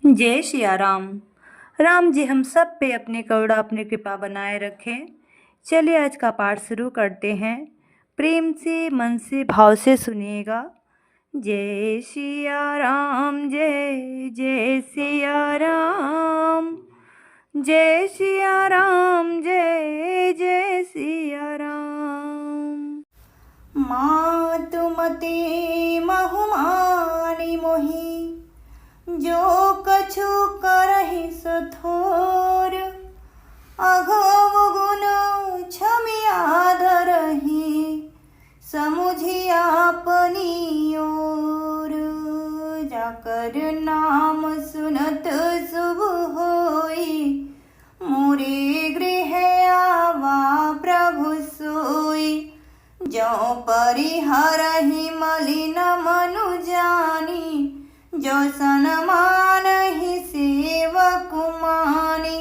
जय सिया राम। राम जी हम सब पे अपनी करुणा अपनी कृपा बनाए रखें। चलिए आज का पाठ शुरू करते हैं। प्रेम से मन से भाव से सुनिएगा। जय सिया राम जय जय सिया राम, जय सिया राम जय जय सिया राम। मातुमते बहुमानी मोहि, जो कछु करहि सो थोर। अघव गुण क्षमिया धरहि, समुझि आपनी ओर। जाकर नाम सुनत शुभ होई, मोरे गृह आवा प्रभु सोई। जो परिहरहि मलिन मनु जानी, जो सनमानहि सेवक मानी।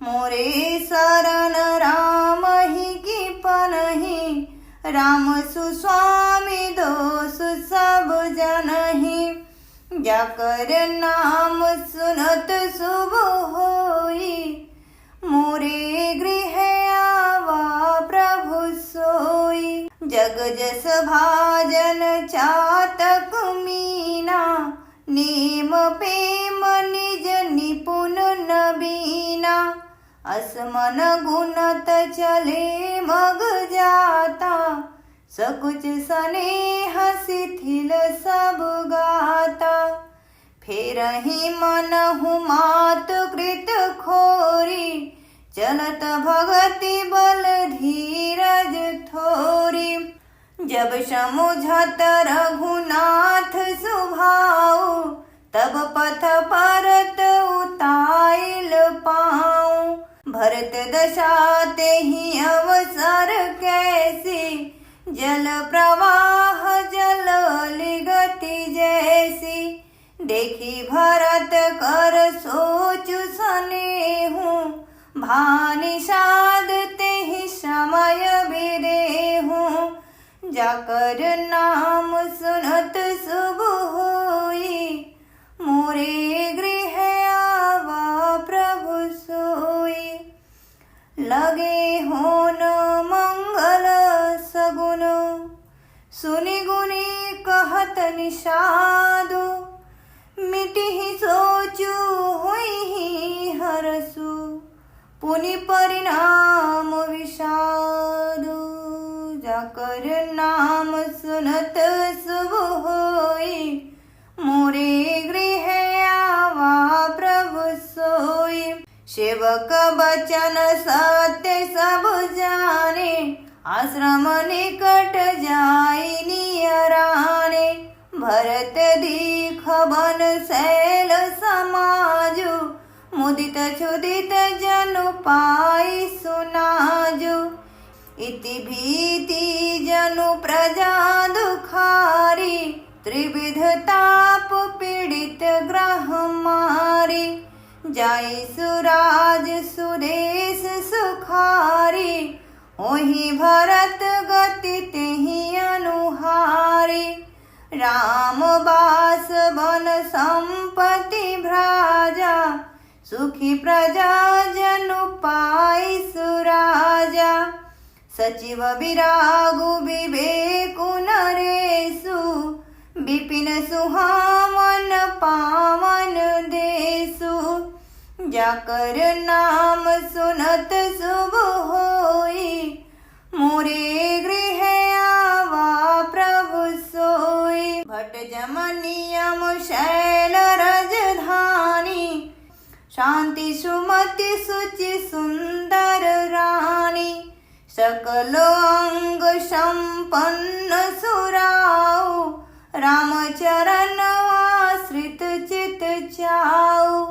मोरे शरण राम ही की पनहि, राम सुस्वामी दोष सब जनहि। जाकर नाम सुनत शुभ होई, मोरे गृह आवा प्रभु सोई। जग जस भाजन चातक मीना, नेम प्रेम निज निपुण नबीना। असमन गुणत चले मग जाता, सकुच स्नेह शिथिल सब गाता। फेरहि मनहु मातु कृत खोरी, चलत भगति बल धीरज थोरी। जब समुझत रघुनाथ सुभाऊ, तब पथ परत उताइल पाऊँ। भरत दशा तेहि अवसर कैसी, जल प्रवाह जल लिगति जैसी। देखी भरत कर सोचु सनेहु, भानि साध तेहि समय बिरेहु। जाकर नाम सुनत शुभ होई, मोरे गृह आवा प्रभु सोई। लगे होन मंगल सगुन, सुनि गुनि कहत निषादु। मिटिहि सोचु होइहि हरसु, पुनि परिणाम विषादु। जाकर नाम सुनत शुभ होई, मोरे गृह आवा प्रभु सोई। सेवक बचन सत्य सब जाने, आश्रम निकट जाई नियराने। भरत दीख बन शैल समाजु, मुदित क्षुदित जनु पाई सुनाजु। इति भीति जनु प्रजा दुखारी, त्रिविध ताप पीड़ित ग्रह मारी। जाई सुराज सुदेश सुखारी, ओहि भरत गति तेहि अनुहारी। राम बास बन संपत्ति भ्राजा, सुखी प्रजा जनु पाई सुराजा। सचिव विरागु विवेकु नरेषु, विपिन सुहावन पावन देशु। जाकर नाम सुनत शुभ होई, मोरे गृह आवा प्रभु सोई। भट जम नियम शैल राजधानी, शांति सुमति सुचि सुंदर रानी। सकल अंग संपन्न सुराऊ, रामचरण आश्रित चित चाऊ।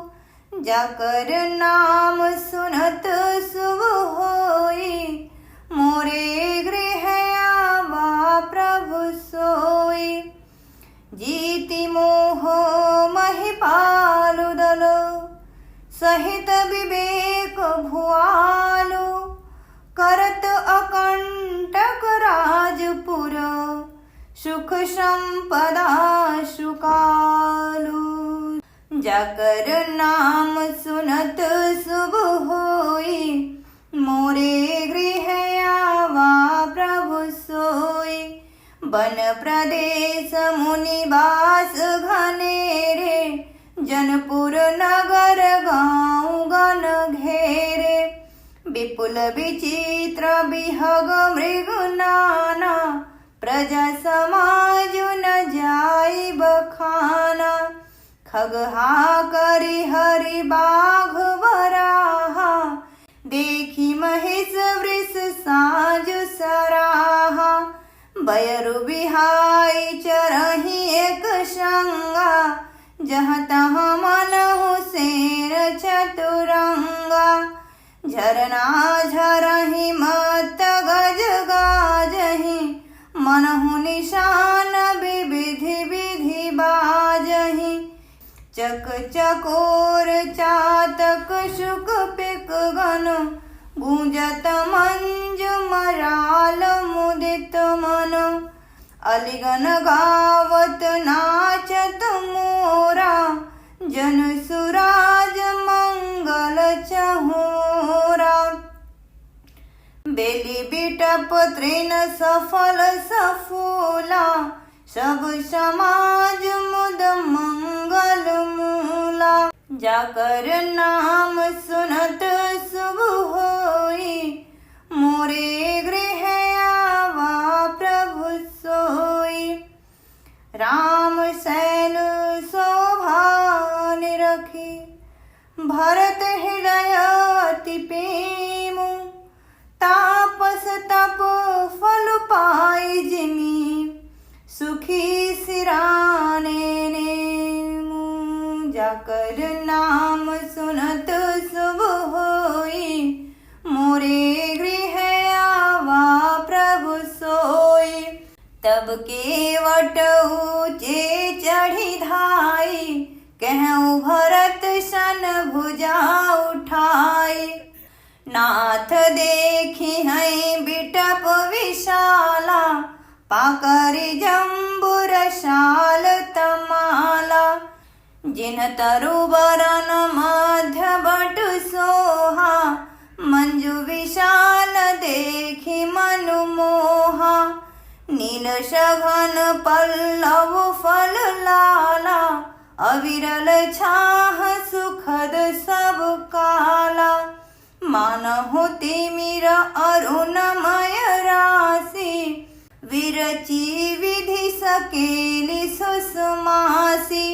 जाकर नाम सुनत शुभ होई, मोरे गृह आवा प्रभु सोई। जीति मोह महिपालु दल, सहित विवेक भुआलु। करत अकंटक राजपुर, सुख संपदा सुकालु। जाकर नाम सुनत शुभ होई, मोरे गृह आवा प्रभु सोई। वन प्रदेश मुनिवास घनेरे, जनपुर नगर गाँव गण घेरे। विपुल विचित्र विहग मृग नाना, प्रजा समाज न जाई बखाना। खगहा करि हरि बाघ वराहा, देखी महिष वृष साज सराहा। बयरु बिहाई चरही एक संगा, जहाँ तहाँ मनहु सेर चतुरंगा। झरना झरही मत गज गाजही, मनहु निशान विविधि विधि बाजही। चक चकोर चातक शुक पिक गण, गूंजत मंजु मराल मुदित मन। अलिगन गावत नाचत मोरा, जन सुराज मंगल चहोरा। बेली बिटप तृण सफल सफूला, सब समाज मुद मंगल मूला। जाकर नाम सुनत शुभ होई, मोरे गृह आवा प्रभु सोई। राम सैन शोभा निरखी, भरत हृदय अति प्रेमु। तापस तप फल पाई जिमी, सुखी सिराने नेमु। जाकर नाम सुनत शुभ होई, मोरे गृह आवा प्रभु सोई। तब केवट ऊँचे चढ़ी धाई, कहूँ भरत सन भुजा उठाई। नाथ देखी हैं बिटप विशाला, पाकरि जम्बुर शाल तमाला। जिन तरुबरन मध्य बट सोहा, मंजु विशाल देखी मनु मोहा। नील सघन पल्लव फल लाला, अविरल छाह सुखद सब काला। मानहु तिमिर अरुणमय राशि, विरचि विधि सकेली सुषमासी।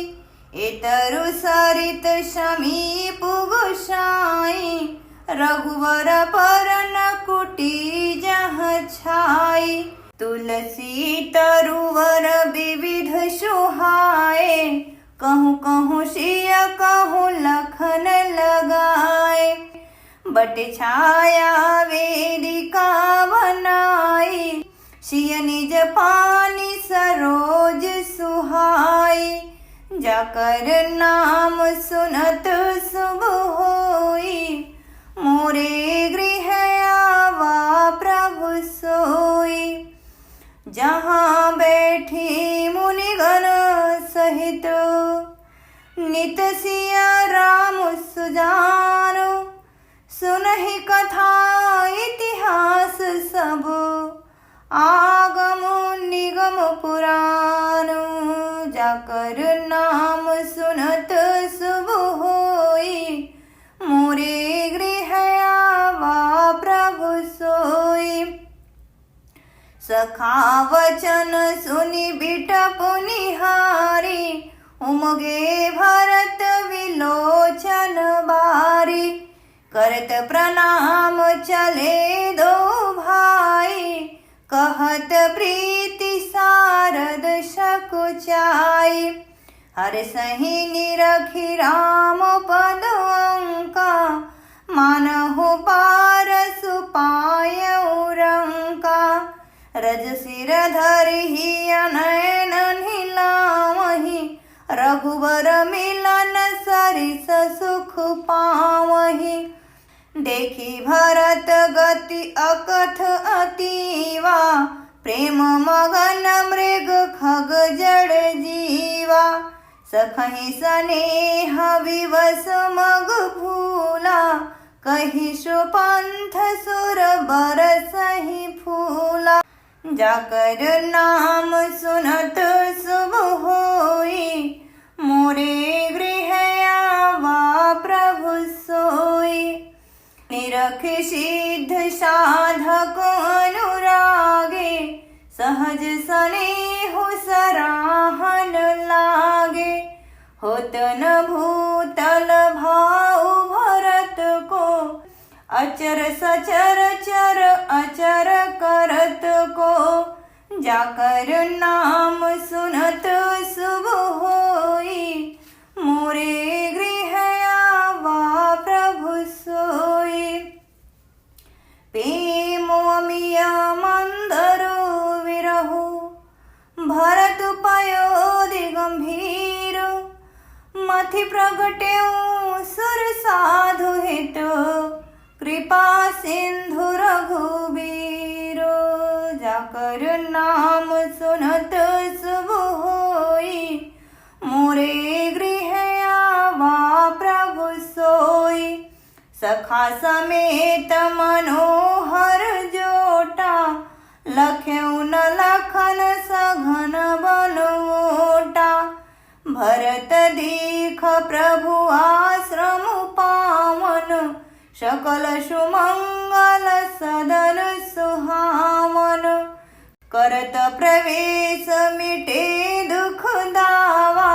एतरु सरित समीप गोसाई, रघुवर परन कुटी जह छाई। तुलसी तरुवर विविध सुहाए, कहूँ कहूँ सिय कहूँ लखन लगाए। बट छाया वेदिका बनाई, सिय निज पानी सरोज सुहाई। जाकर नाम सुनत शुभ होई, मोरे गृह आवा प्रभु सोई। जहाँ बैठी मुनिगण सहित, नित सिया राम सुजानो। सुनहि कथा इतिहास सब, आगम निगम पुराण। जाकर नाम सुनत शुभ होई, मोरे गृह आवा प्रभु सोई। सखा वचन सुनि बिटप निहारी, उमगे भरत विलोचन बारी। करत प्रणाम चले दो भाई, कहत प्रीति सारद सकुचाई। हर सही निरखी राम पद अंका, मानहु पारसु पायउ रंका। रज सिर धरिहि अनयन हिलावहि, रघुवर मिलन सरिस सुख पावहि। देखी भरत गति अकथ अतीवा, प्रेम मगन मृग खग जड़ जीवा। सखहि स्नेह विवश मग भूला, कहिशो पंथ सुर बरसहि फूला। जाकर नाम सुनत शुभ होई, मोरे गृह आवा प्रभु सोई। निरख सिद्ध साधक अनुरागे, सहज स्नेह सराहन लागे। होत न भूतल भाव भरत को, अचर सचर चर अचर करत को। जाकर नाम सुनत शुभ होई, मोरे गृह आवा प्रभु सोई। प्रेम अमिय मंदरु विरहु, भरत पयोधि गंभीर। मथि प्रगट्यौ सुर साधु हित, कृपा सिंधु रघुबीर। जाकर नाम सुनत शुभ होई, मोरे गृह आवा प्रभु सोई। सखा समेत मनोहर जोटा, लख्यौ न लखन सघन बनोटा। भरत दीख प्रभु आश्रम पावन, सकल सुमंगल सदन सुहावन। करत प्रवेश मिटे दुख दावा,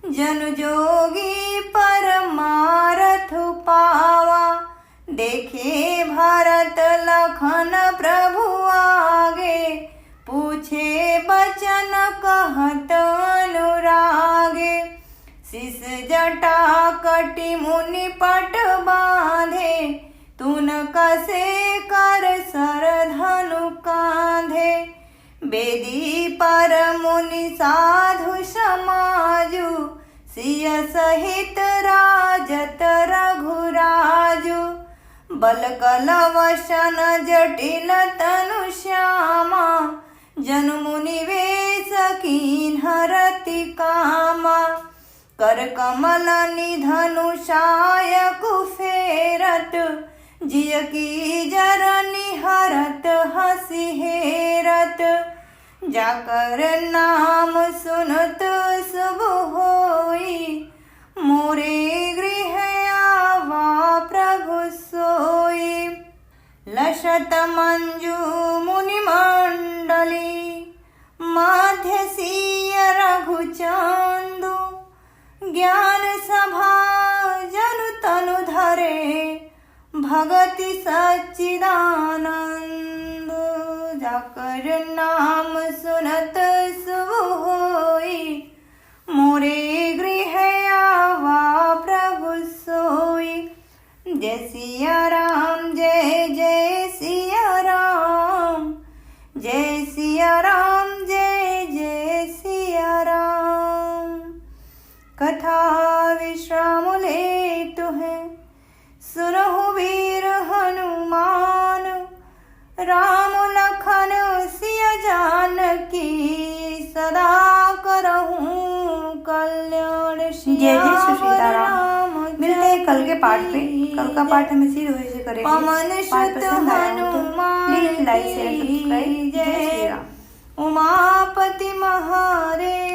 जन जोगी परमारथ पावा। देखे भरत लखन प्रभु आगे, पूछे बचन कहत अनुरागे। शिष जटा कटि मुनि पट बांधे, तुन कसे कर सर धनु कांधे। बेदी पर मुनि साधु समाजु, सिय सहित राजत रघुराजु। बल कल वशन जटिल तनु श्यामा, जन मुनि वेश कीन्ह रति कामा। कर कमल निधनु सायकु फेरत, जिय की जरनि हरत हसी हेरत। जाकर नाम सुनत शुभ होई, मोरे गृह आवा प्रभु सोई। लसत मंजू मुनि मंडली, माध्य सिय रघुचंदु। ज्ञान सभा जनु तनु धरे, भगति सच्चिदानंद। जाकर नाम सुनत शुभ होई, मोरे गृह आवा प्रभु सोई। जय सिया राम जय जय सिया राम, जय सिया राम जय जय सिया राम। कथा विश्राम लेतु है, सुनहु वीर हनुमान। राम लखन सिया जानकी, सदा करहूँ कल्याण। जय जय श्री सीताराम। मिलते हैं कल के पाठ पे। कल का पाठ हम इसी रोज से करेंगे। पवन पाठ सुत पसंद आया हो तो Hanuman please like share subscribe. जय श्री राम। उमापति महादेव।